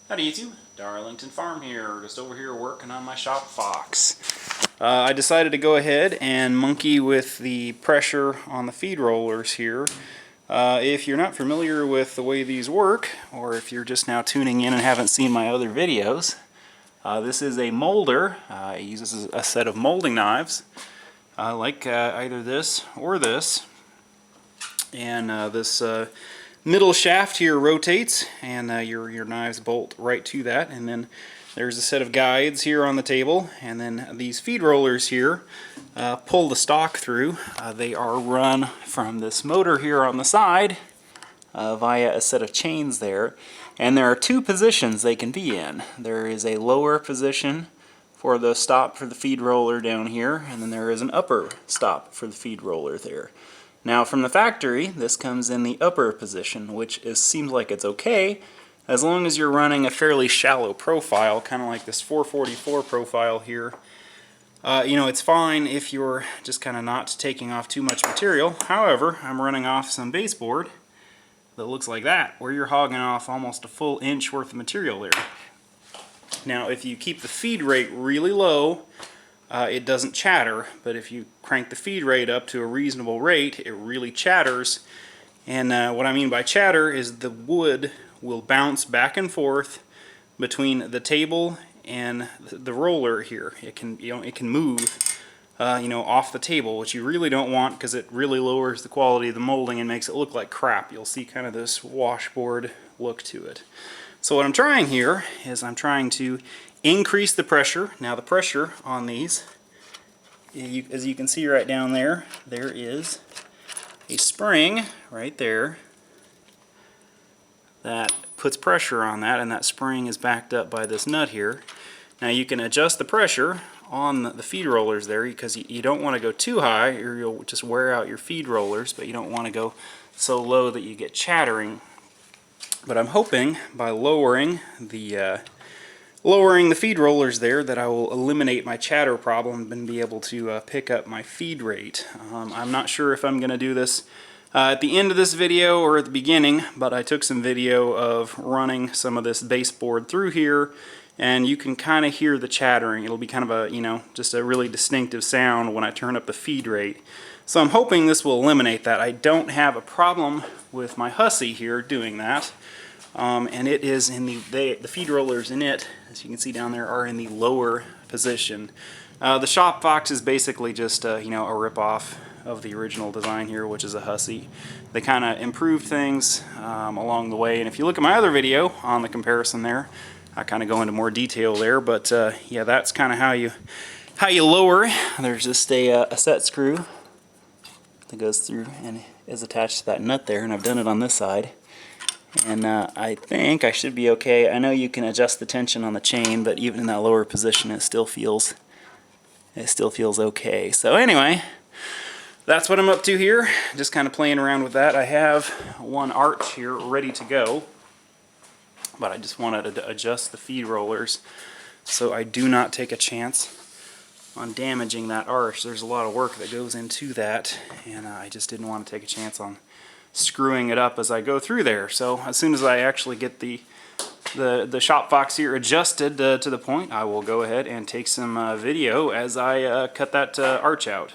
Howdy YouTube, DarlingtonFarm here, just over here working on my ShopFox. I decided to go ahead and monkey with the pressure on the feed rollers here. If you're not familiar with the way these work, or if you're just now tuning in and haven't seen my other videos, this is a molder. It uses a set of molding knives, like either this or this. And this middle shaft here rotates, and your knives bolt right to that. And then there's a set of guides here on the table, and then these feed rollers here pull the stock through. They are run from this motor here on the side via a set of chains there, and there are two positions they can be in. There is a lower position for the stop for the feed roller down here, and then there is an upper stop for the feed roller there. Now from the factory, this comes in the upper position, which seems like it's okay as long as you're running a fairly shallow profile, kind of like this 444 profile here. It's fine if you're just kind of not taking off too much material. However, I'm running off some baseboard that looks like that, where you're hogging off almost a full inch worth of material there. Now if you keep the feed rate really low, it doesn't chatter, but if you crank the feed rate up to a reasonable rate, it really chatters. And what I mean by chatter is the wood will bounce back and forth between the table and the roller here. It can move off the table, which you really don't want because it really lowers the quality of the molding and makes it look like crap. You'll see kind of this washboard look to it. So what I'm trying here is I'm trying to increase the pressure. Now the pressure on these, as you can see right down there, there is a spring right there that puts pressure on that, and that spring is backed up by this nut here. Now you can adjust the pressure on the feed rollers there, because you don't want to go too high or you'll just wear out your feed rollers, but you don't want to go so low that you get chattering. But I'm hoping by lowering the feed rollers there that I will eliminate my chatter problem and be able to pick up my feed rate. I'm not sure if I'm going to do this at the end of this video or at the beginning, but I took some video of running some of this baseboard through here, and you can kind of hear the chattering. It'll be kind of a, just a really distinctive sound when I turn up the feed rate. So I'm hoping this will eliminate that. I don't have a problem with my hussy here doing that. And it is in the feed rollers in it, as you can see down there, are in the lower position. The ShopFox is basically just a rip-off of the original design here, which is a hussy. They kind of improved things along the way, and if you look at my other video on the comparison there, I kind of go into more detail there. But yeah, that's kind of how you lower. There's just a set screw that goes through and is attached to that nut there, and I've done it on this side. And I think I should be okay. I know you can adjust the tension on the chain, but even in that lower position it still feels okay. So anyway, that's what I'm up to here, just kind of playing around with that. I have one arch here ready to go, but I just wanted to adjust the feed rollers so I do not take a chance on damaging that arch. There's a lot of work that goes into that, and I just didn't want to take a chance on screwing it up as I go through there. So as soon as I actually get the ShopFox here adjusted to the point, I will go ahead and take some video as I cut that arch out.